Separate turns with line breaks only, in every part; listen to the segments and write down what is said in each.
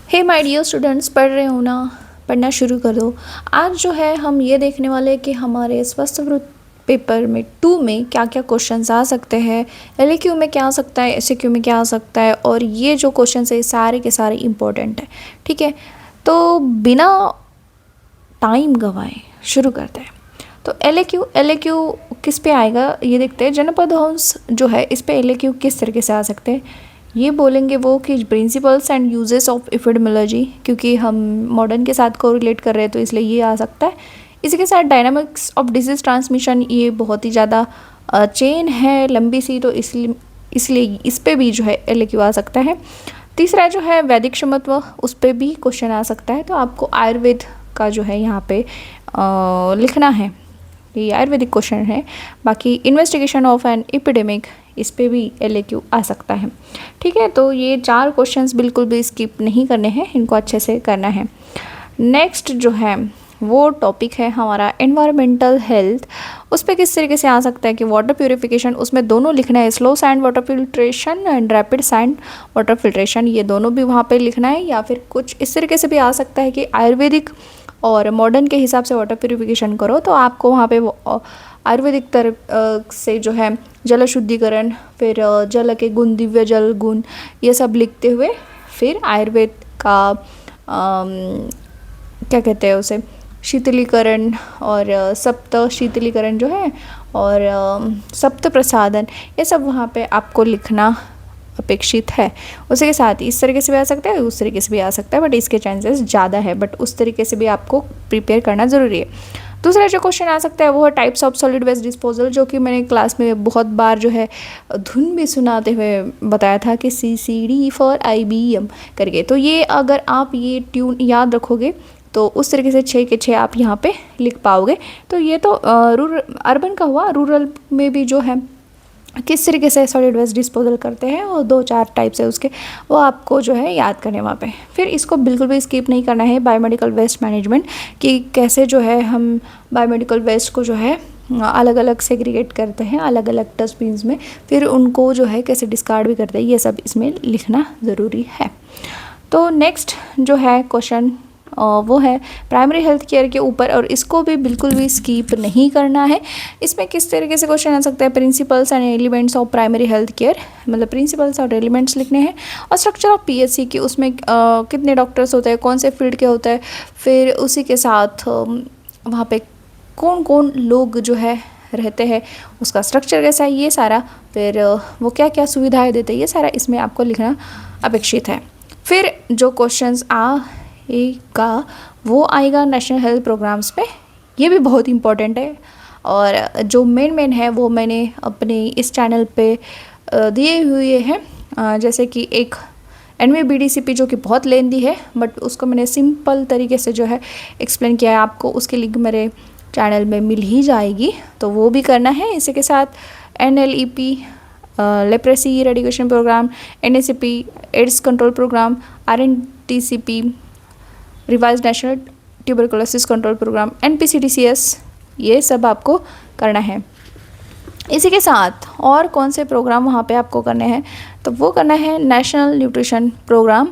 Hey my dear students, पढ़ रहे हो ना? पढ़ना शुरू कर दो। आज जो है हम ये देखने वाले हैं कि हमारे स्वस्थ पेपर में 2 में क्या क्या क्वेश्चंस आ सकते हैं, एलक्यू में क्या आ सकता है, एसक्यू में क्या आ सकता है, और ये जो क्वेश्चंस है सारे के सारे इंपॉर्टेंट है। ठीक है, तो बिना टाइम गंवाए शुरू करते हैं। तो एलक्यू किस पे आएगा ये देखते हैं। जनपदोंस जो है इस पे एलक्यू किस तरीके से आ सकते हैं ये बोलेंगे वो कि principles and uses of epidemiology, क्योंकि हम मॉडर्न के साथ को रिलेट कर रहे हैं तो इसलिए ये आ सकता है। इसी के साथ डायनामिक्स ऑफ डिजीज ट्रांसमिशन, ये बहुत ही ज़्यादा चेन है लंबी सी, तो इसलिए इस पे भी जो है एलक्यू आ सकता है। तीसरा जो है वैदिक क्षमत्व, उस पर भी क्वेश्चन आ सकता है, तो आपको आयुर्वेद का जो है यहाँ पे लिखना है, ये आयुर्वेदिक क्वेश्चन है। बाकी इन्वेस्टिगेशन ऑफ एन एपिडेमिक, इस पे भी एलक्यू आ सकता है। ठीक है, तो ये 4 क्वेश्चंस बिल्कुल भी स्किप नहीं करने हैं, इनको अच्छे से करना है। नेक्स्ट जो है वो टॉपिक है हमारा एनवायरमेंटल हेल्थ। उस पर किस तरीके से आ सकता है कि वाटर प्यूरिफिकेशन, उसमें दोनों लिखना है, slow sand water filtration and rapid sand water filtration, ये दोनों भी वहाँ पे लिखना है। या फिर कुछ इस तरीके से भी आ सकता है कि आयुर्वेदिक और मॉडर्न के हिसाब से वाटर प्यूरिफिकेशन करो, तो आपको वहाँ पे आयुर्वेदिक तरफ से जो है जल शुद्धिकरण, फिर जल के गुण, दिव्य जल गुण, ये सब लिखते हुए फिर आयुर्वेद का क्या कहते हैं उसे, शीतलीकरण और सप्त शीतलीकरण जो है, और सप्त प्रसादन, ये सब वहाँ पे आपको लिखना अपेक्षित है। उसी के साथ इस तरीके से भी आ सकता है, उस तरीके से भी आ सकता है, बट इसके चांसेस ज़्यादा है, बट उस तरीके से भी आपको प्रिपेयर करना ज़रूरी है। दूसरा जो क्वेश्चन आ सकता है वो है types of solid waste disposal, जो कि मैंने क्लास में बहुत बार जो है धुन भी सुनाते हुए बताया था कि CCD फॉर IBM करके। तो ये अगर आप ये ट्यून याद रखोगे तो उस तरीके से 6 के 6 आप यहाँ पे लिख पाओगे। तो ये तो अर्बन का हुआ। रूरल में भी जो है किस तरीके से सॉलिड वेस्ट डिस्पोजल करते हैं, और 2-4 टाइप्स है उसके, वो आपको जो है याद करने वहाँ पे। फिर इसको बिल्कुल भी स्किप नहीं करना है, बायोमेडिकल वेस्ट मैनेजमेंट, कि कैसे जो है हम बायोमेडिकल वेस्ट को जो है अलग अलग सेग्रीगेट करते हैं अलग अलग डस्टबिन्स में, फिर उनको जो है कैसे डिस्कार्ड भी करते हैं, ये सब इसमें लिखना ज़रूरी है। तो नेक्स्ट जो है क्वेश्चन वो है प्राइमरी हेल्थ केयर के ऊपर, और इसको भी बिल्कुल भी स्किप नहीं करना है। इसमें किस तरीके से क्वेश्चन आ सकता है, principles and elements of primary health care, मतलब प्रिंसिपल्स और एलिमेंट्स लिखने हैं। और स्ट्रक्चर ऑफ PHC की, उसमें कितने डॉक्टर्स होते हैं, कौन से फील्ड के होते हैं, फिर उसी के साथ वहाँ पे कौन कौन लोग जो है रहते हैं, उसका स्ट्रक्चर कैसा है, ये सारा, फिर वो क्या क्या सुविधाएँ देते हैं, ये सारा इसमें आपको लिखना अपेक्षित है। फिर जो क्वेश्चंस का वो आएगा नेशनल हेल्थ प्रोग्राम्स पे, ये भी बहुत इंपॉर्टेंट है। और जो मेन है वो मैंने अपने इस चैनल पे दिए हुए हैं, जैसे कि एक NVBDCP जो कि बहुत लेंदी है, बट उसको मैंने सिंपल तरीके से जो है एक्सप्लेन किया है आपको, उसकी लिंक मेरे चैनल में मिल ही जाएगी, तो वो भी करना है। इसी के साथ NLEP leprosy eradication programme, NACP AIDS control programme, RNTCP revise national tuberculosis control programme, NPCDCS, ये सब आपको करना है। इसी के साथ और कौन से प्रोग्राम वहाँ पे आपको करने हैं, तो वो करना है नेशनल न्यूट्रिशन प्रोग्राम,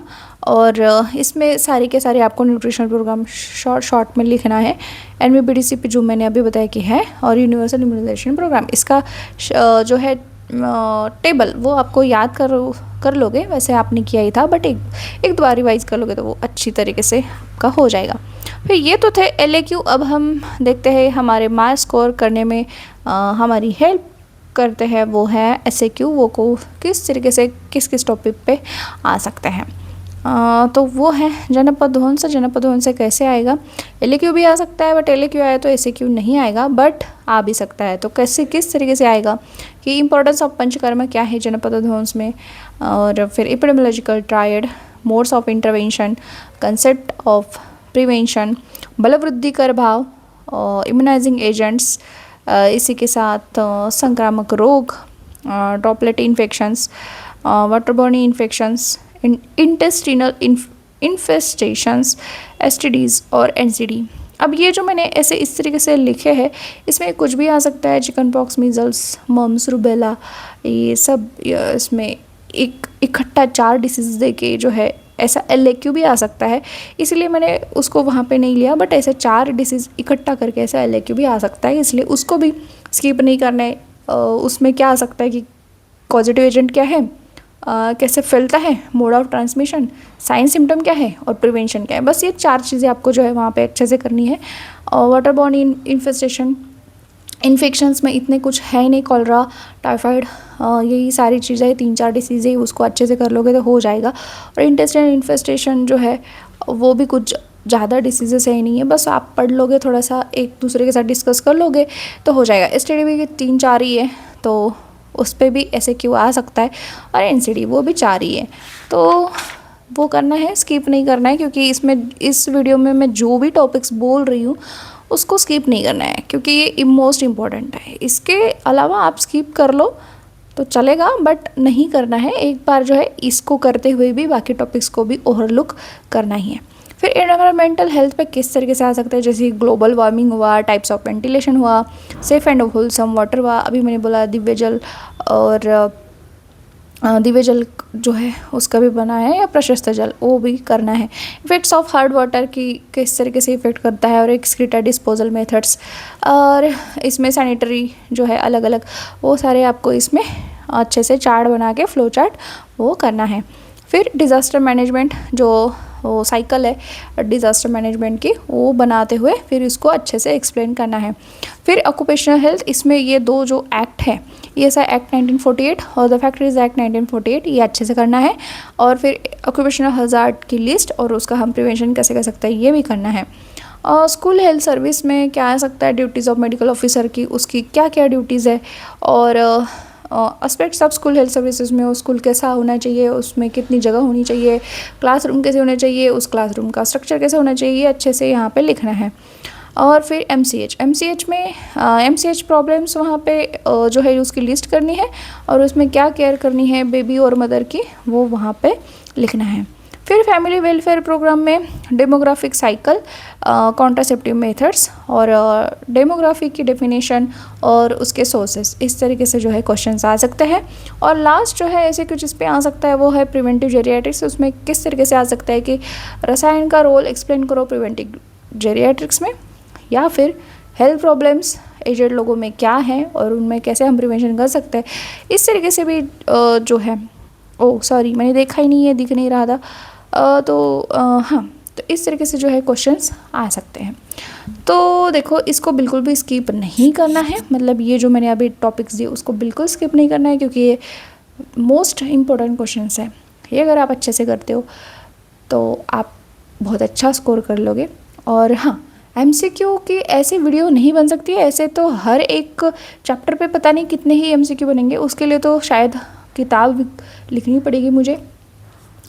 और इसमें सारे के सारे आपको न्यूट्रिशन प्रोग्राम शॉर्ट में लिखना है। NVBDCP जो मैंने अभी बताया कि है, और यूनिवर्सल इम्यूनाइजेशन प्रोग्राम, इसका जो है टेबल वो आपको याद कर लोगे, वैसे आपने किया ही था, बट एक बार रिवाइज कर लोगे तो वो अच्छी तरीके से आपका हो जाएगा। फिर ये तो थे LAQ। अब हम देखते हैं हमारे मार्क्स स्कोर करने में हमारी हेल्प करते हैं वो है SAQ, वो को किस तरीके से किस किस टॉपिक पे आ सकते हैं। तो वो है जनपद से कैसे आएगा, LAQ भी आ सकता है, बट LAQ आया तो SAQ नहीं आएगा, बट आ भी सकता है। तो कैसे किस तरीके से आएगा कि इंपॉर्टेंस ऑफ पंचकर्म क्या है जनपद में, और फिर epidemiological triad, modes of intervention, concept of prevention, बलवृद्धि कर भाव, इम्यूनाइजिंग एजेंट्स, इसी के साथ संक्रामक रोग, droplet infections, waterborne infections, intestinal infestations, STDs और NCD। अब ये जो मैंने ऐसे इस तरीके से लिखे हैं, इसमें कुछ भी आ सकता है, chicken pox, measles, mumps, rubella, ये सब इसमें एक इकट्ठा 4 डिसीज़ दे के जो है ऐसा LAQ भी आ सकता है, इसलिए मैंने उसको वहाँ पे नहीं लिया। बट ऐसे 4 डिसीज़ इकट्ठा करके ऐसा LAQ भी आ सकता है, इसलिए उसको भी स्किप नहीं करना है। उसमें क्या आ सकता है कि कॉजेटिव एजेंट क्या है, कैसे फैलता है, mode of transmission, sign symptom क्या है और प्रिवेंशन क्या है। बस ये 4 चीज़ें आपको जो है वहाँ पे अच्छे से करनी है। वाटर बॉर्न इन्फेस्टेशन, इन्फेक्शंस में इतने कुछ है नहीं, कॉलरा, टाइफाइड, यही सारी चीज़ें 3-4 डिसीज़ें उसको अच्छे से कर लोगे तो हो जाएगा। और इंटेस्टाइन इन्फेस्टेशन जो है वो भी कुछ ज़्यादा डिसीजेस है ही नहीं है, बस आप पढ़ लोगे, थोड़ा सा एक दूसरे के साथ डिस्कस कर लोगे तो हो जाएगा। STD के 3-4 ही है, तो उस पर भी SAQ आ सकता है, और NCD वो भी 4 ही है, तो वो करना है, स्किप नहीं करना है। क्योंकि इस वीडियो में मैं जो भी टॉपिक्स बोल रही हूँ उसको स्किप नहीं करना है, क्योंकि ये मोस्ट इम्पॉर्टेंट है। इसके अलावा आप स्किप कर लो तो चलेगा, बट नहीं करना है। एक बार जो है इसको करते हुए भी बाकी टॉपिक्स को भी ओवरलुक करना ही है। फिर एनवायरमेंटल हेल्थ पे किस तरीके से आ सकता है, जैसे ग्लोबल वार्मिंग हुआ, टाइप्स ऑफ वेंटिलेशन हुआ, सेफ एंड होलसम वाटर हुआ, अभी मैंने बोला दिव्य जल, और दिव्य जल जो है उसका भी बना है, या प्रशस्त जल वो भी करना है। इफेक्ट्स ऑफ हार्ड वाटर की किस तरीके से इफेक्ट करता है, और एक्सक्रीटा डिस्पोजल मेथड्स, और इसमें सैनिटरी जो है अलग अलग, वो सारे आपको इसमें अच्छे से चार्ट बना के फ्लो चार्ट वो करना है। फिर डिज़ास्टर मैनेजमेंट जो वो साइकिल है डिज़ास्टर मैनेजमेंट की, वो बनाते हुए फिर इसको अच्छे से एक्सप्लेन करना है। फिर ऑक्यूपेशनल हेल्थ, इसमें ये 2 जो एक्ट है, ESI एक्ट 1948 और द फैक्ट्रीज एक्ट 1948, ये अच्छे से करना है। और फिर ऑक्यूपेशनल हजार्ड की लिस्ट और उसका हम प्रिवेंशन कैसे कर सकते हैं ये भी करना है। और स्कूल हेल्थ सर्विस में क्या आ सकता है, ड्यूटीज़ ऑफ मेडिकल ऑफिसर की, उसकी क्या क्या ड्यूटीज़ है, और aspects of school health services में वो स्कूल कैसा होना चाहिए, उसमें कितनी जगह होनी चाहिए, क्लासरूम कैसे होने चाहिए, उस क्लासरूम का स्ट्रक्चर कैसे होना चाहिए, ये अच्छे से यहाँ पे लिखना है। और फिर MCH में MCH प्रॉब्लम्स वहाँ पे जो है उसकी लिस्ट करनी है, और उसमें क्या केयर करनी है बेबी और मदर की, वो वहाँ पे लिखना है। फिर फैमिली वेलफेयर प्रोग्राम में डेमोग्राफिक साइकिल, कॉन्ट्रासेप्टिव मेथड्स, और डेमोग्राफी की डेफिनेशन और उसके सोर्सेस, इस तरीके से जो है क्वेश्चंस आ सकते हैं। और लास्ट जो है ऐसे कुछ इस पे आ सकता है वो है प्रिवेंटिव जेरियाट्रिक्स। उसमें किस तरीके से आ सकता है कि रसायन का रोल एक्सप्लेन करो प्रिवेंटिव जेरियाट्रिक्स में, या फिर हेल्थ प्रॉब्लम्स एजेड लोगों में क्या है और उनमें कैसे हम प्रिवेंशन कर सकते हैं, इस तरीके से भी जो है, सॉरी मैंने देखा ही नहीं है, दिख नहीं रहा था, हाँ, तो इस तरीके से जो है क्वेश्चंस आ सकते हैं। तो देखो इसको बिल्कुल भी स्किप नहीं करना है, मतलब ये जो मैंने अभी टॉपिक्स दिए उसको बिल्कुल स्किप नहीं करना है, क्योंकि ये मोस्ट इम्पोर्टेंट क्वेश्चंस है। ये अगर आप अच्छे से करते हो तो आप बहुत अच्छा स्कोर कर लोगे। और हाँ, MCQ की ऐसी वीडियो नहीं बन सकती है, ऐसे तो हर एक चैप्टर पे पता नहीं कितने ही MCQ बनेंगे, उसके लिए तो शायद किताब लिखनी पड़ेगी मुझे,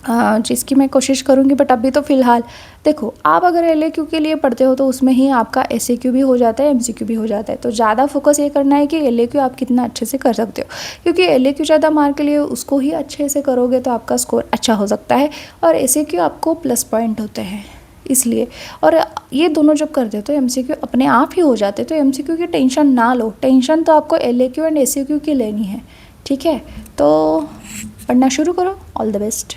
जिसकी मैं कोशिश करूँगी। बट अभी तो फ़िलहाल देखो, आप अगर LAQ के लिए पढ़ते हो तो उसमें ही आपका SAQ भी हो जाता है, MCQ भी हो जाता है। तो ज़्यादा फोकस ये करना है कि LAQ आप कितना अच्छे से कर सकते हो, क्योंकि LAQ ज़्यादा मार्क के लिए उसको ही अच्छे से करोगे तो आपका स्कोर अच्छा हो सकता है, और SAQ आपको प्लस पॉइंट होते हैं इसलिए। और ये दोनों जब करते हो तो MCQ अपने आप ही हो जाते, तो MCQ की टेंशन ना लो, टेंशन तो आपको LAQ एंड SAQ की लेनी है, ठीक है। तो पढ़ना शुरू करो। All the best.